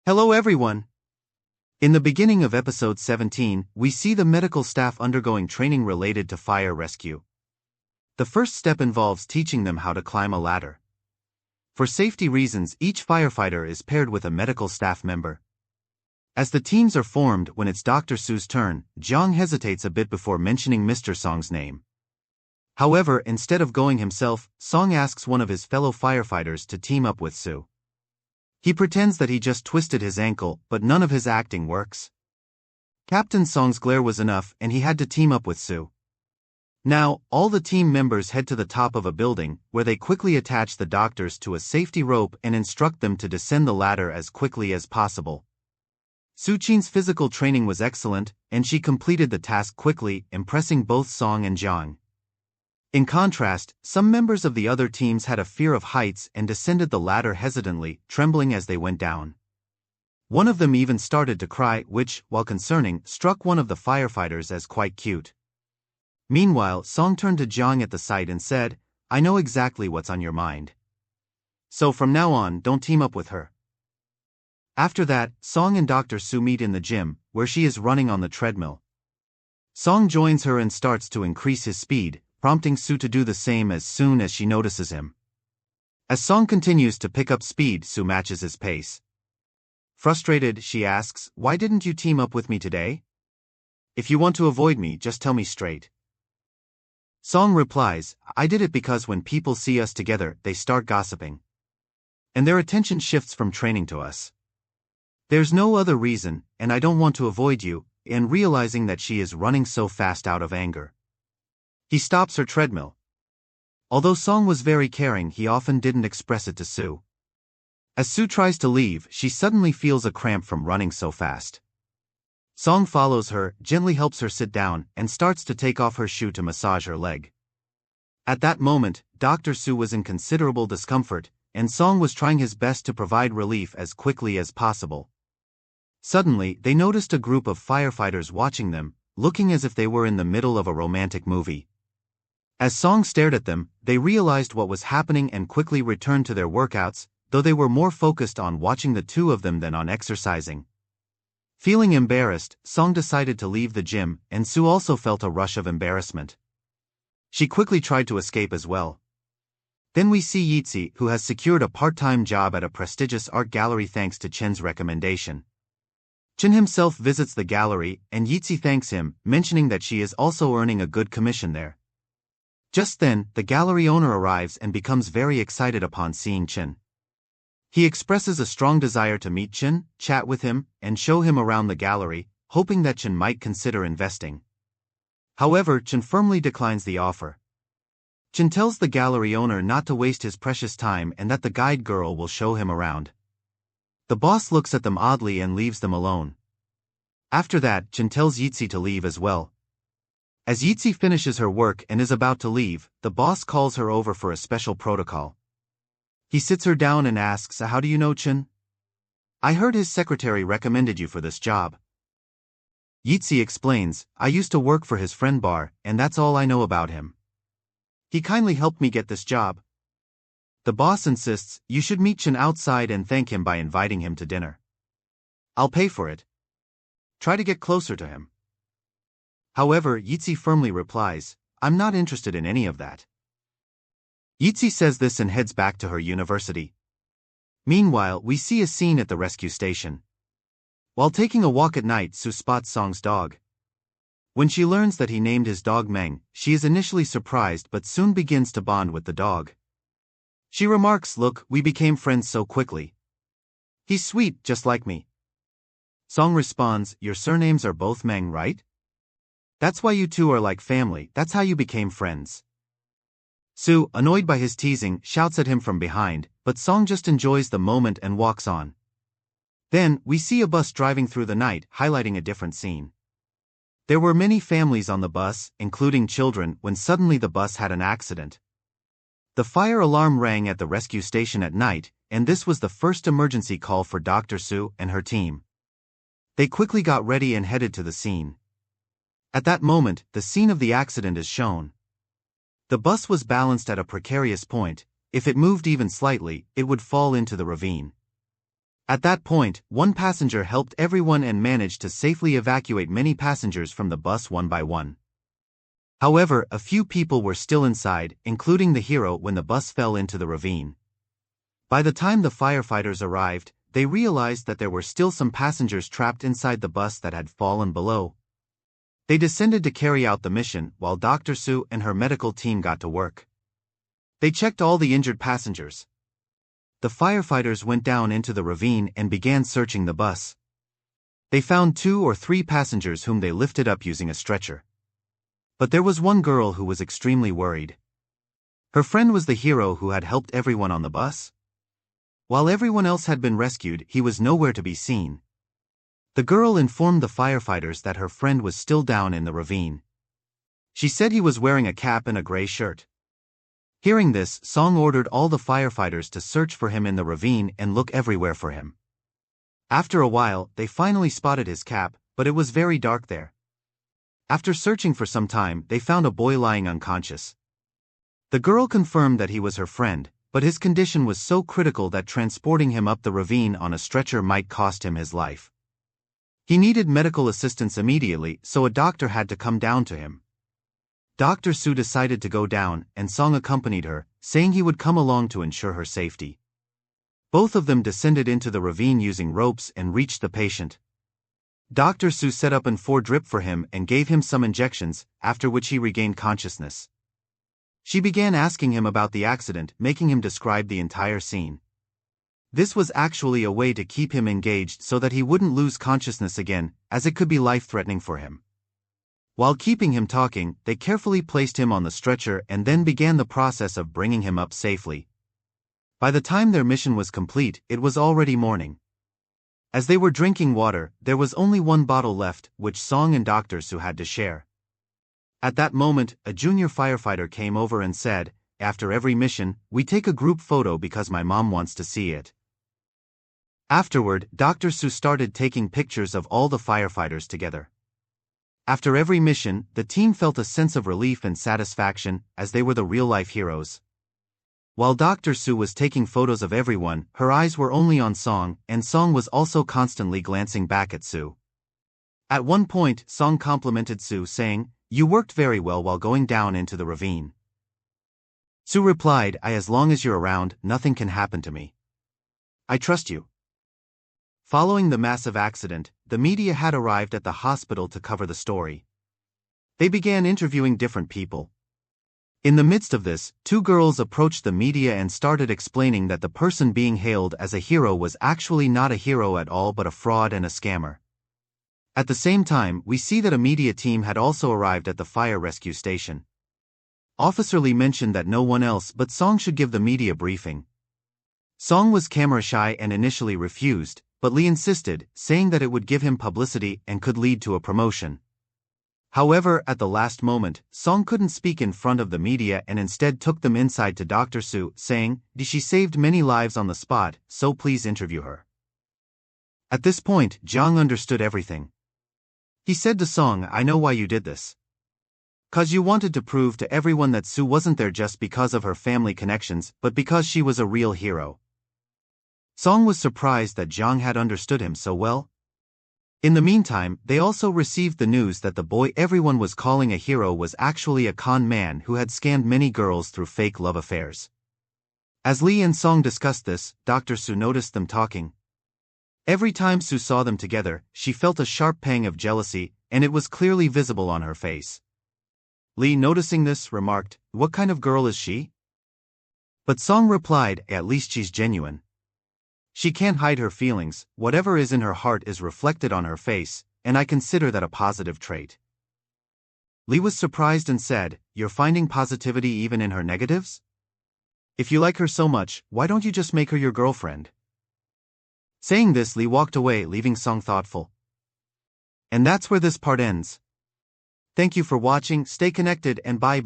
Hello everyone! In the beginning of episode 17, we see the medical staff undergoing training related to fire rescue. The first step involves teaching them how to climb a ladder. For safety reasons, each firefighter is paired with a medical staff member. As the teams are formed when it's Dr. Su's turn, Jiang hesitates a bit before mentioning Mr. Song's name. However, instead of going himself, Song asks one of his fellow firefighters to team up with Su. He pretends that he just twisted his ankle, but none of his acting works. Captain Song's glare was enough and he had to team up with Su. Now, all the team members head to the top of a building, where they quickly attach the doctors to a safety rope and instruct them to descend the ladder as quickly as possible. Su Qin's physical training was excellent, and she completed the task quickly, impressing both Song and Jiang. In contrast, some members of the other teams had a fear of heights and descended the ladder hesitantly, trembling as they went down. One of them even started to cry, which, while concerning, struck one of the firefighters as quite cute. Meanwhile, Song turned to Jiang at the sight and said, "I know exactly what's on your mind. So from now on, don't team up with her." After that, Song and Dr. Su meet in the gym, where she is running on the treadmill. Song joins her and starts to increase his speed, prompting Su to do the same as soon as she notices him. As Song continues to pick up speed, Su matches his pace. Frustrated, she asks, "Why didn't you team up with me today? If you want to avoid me, just tell me straight." Song replies, "I did it because when people see us together, they start gossiping. And their attention shifts from training to us. There's no other reason, and I don't want to avoid you," and realizing that she is running so fast out of anger, he stops her treadmill. Although Song was very caring, he often didn't express it to Su. As Su tries to leave, she suddenly feels a cramp from running so fast. Song follows her, gently helps her sit down, and starts to take off her shoe to massage her leg. At that moment, Dr. Su was in considerable discomfort, and Song was trying his best to provide relief as quickly as possible. Suddenly, they noticed a group of firefighters watching them, looking as if they were in the middle of a romantic movie. As Song stared at them, they realized what was happening and quickly returned to their workouts, though they were more focused on watching the two of them than on exercising. Feeling embarrassed, Song decided to leave the gym, and Su also felt a rush of embarrassment. She quickly tried to escape as well. Then we see Yitzi, who has secured a part-time job at a prestigious art gallery thanks to Chen's recommendation. Chen himself visits the gallery, and Yitzi thanks him, mentioning that she is also earning a good commission there. Just then, the gallery owner arrives and becomes very excited upon seeing Chen. He expresses a strong desire to meet Chen, chat with him, and show him around the gallery, hoping that Chen might consider investing. However, Chen firmly declines the offer. Chen tells the gallery owner not to waste his precious time and that the guide girl will show him around. The boss looks at them oddly and leaves them alone. After that, Chen tells Yitzi to leave as well. As Yitzi finishes her work and is about to leave, the boss calls her over for a special protocol. He sits her down and asks, "How do you know Chen? I heard his secretary recommended you for this job." Yitzi explains, "I used to work for his friend Bar, and that's all I know about him. He kindly helped me get this job." The boss insists, "You should meet Chen outside and thank him by inviting him to dinner. I'll pay for it. Try to get closer to him." However, Yitzi firmly replies, "I'm not interested in any of that." Yitzi says this and heads back to her university. Meanwhile, we see a scene at the rescue station. While taking a walk at night, Su spots Song's dog. When she learns that he named his dog Meng, she is initially surprised but soon begins to bond with the dog. She remarks, "Look, we became friends so quickly. He's sweet, just like me." Song responds, "Your surnames are both Meng, right? That's why you two are like family, that's how you became friends." Su, annoyed by his teasing, shouts at him from behind, but Song just enjoys the moment and walks on. Then, we see a bus driving through the night, highlighting a different scene. There were many families on the bus, including children, when suddenly the bus had an accident. The fire alarm rang at the rescue station at night, and this was the first emergency call for Dr. Su and her team. They quickly got ready and headed to the scene. At that moment, the scene of the accident is shown. The bus was balanced at a precarious point. If it moved even slightly, it would fall into the ravine. At that point, one passenger helped everyone and managed to safely evacuate many passengers from the bus one by one. However, a few people were still inside, including the hero, when the bus fell into the ravine. By the time the firefighters arrived, they realized that there were still some passengers trapped inside the bus that had fallen below. They descended to carry out the mission, while Dr. Sue and her medical team got to work. They checked all the injured passengers. The firefighters went down into the ravine and began searching the bus. They found 2 or 3 passengers whom they lifted up using a stretcher. But there was one girl who was extremely worried. Her friend was the hero who had helped everyone on the bus. While everyone else had been rescued, he was nowhere to be seen. The girl informed the firefighters that her friend was still down in the ravine. She said he was wearing a cap and a gray shirt. Hearing this, Song ordered all the firefighters to search for him in the ravine and look everywhere for him. After a while, they finally spotted his cap, but it was very dark there. After searching for some time, they found a boy lying unconscious. The girl confirmed that he was her friend, but his condition was so critical that transporting him up the ravine on a stretcher might cost him his life. He needed medical assistance immediately, so a doctor had to come down to him. Dr. Sue decided to go down, and Song accompanied her, saying he would come along to ensure her safety. Both of them descended into the ravine using ropes and reached the patient. Dr. Sue set up an IV drip for him and gave him some injections, after which he regained consciousness. She began asking him about the accident, making him describe the entire scene. This was actually a way to keep him engaged so that he wouldn't lose consciousness again, as it could be life-threatening for him. While keeping him talking, they carefully placed him on the stretcher and then began the process of bringing him up safely. By the time their mission was complete, it was already morning. As they were drinking water, there was only one bottle left, which Song and Dr. Sue had to share. At that moment, a junior firefighter came over and said, "After every mission, we take a group photo because my mom wants to see it." Afterward, Dr. Sue started taking pictures of all the firefighters together. After every mission, the team felt a sense of relief and satisfaction, as they were the real-life heroes. While Dr. Sue was taking photos of everyone, her eyes were only on Song, and Song was also constantly glancing back at Sue. At one point, Song complimented Sue, saying, "You worked very well while going down into the ravine." Sue replied, "As long as you're around, nothing can happen to me. I trust you." Following the massive accident, the media had arrived at the hospital to cover the story. They began interviewing different people. In the midst of this, 2 girls approached the media and started explaining that the person being hailed as a hero was actually not a hero at all but a fraud and a scammer. At the same time, we see that a media team had also arrived at the fire rescue station. Officer Lee mentioned that no one else but Song should give the media briefing. Song was camera shy and initially refused, but Lee insisted, saying that it would give him publicity and could lead to a promotion. However, at the last moment, Song couldn't speak in front of the media and instead took them inside to Dr. Sue, saying, "She saved many lives on the spot, so please interview her." At this point, Jung understood everything. He said to Song, "I know why you did this. 'Cause you wanted to prove to everyone that Sue wasn't there just because of her family connections, but because she was a real hero." Song was surprised that Jung had understood him so well. In the meantime, they also received the news that the boy everyone was calling a hero was actually a con man who had scammed many girls through fake love affairs. As Lee and Song discussed this, Dr. Sue noticed them talking. Every time Sue saw them together, she felt a sharp pang of jealousy, and it was clearly visible on her face. Lee, noticing this, remarked, "What kind of girl is she?" But Song replied, "At least she's genuine. She can't hide her feelings, whatever is in her heart is reflected on her face, and I consider that a positive trait." Lee was surprised and said, "You're finding positivity even in her negatives? If you like her so much, why don't you just make her your girlfriend?" Saying this, Lee walked away, leaving Song thoughtful. And that's where this part ends. Thank you for watching, stay connected, and bye-bye.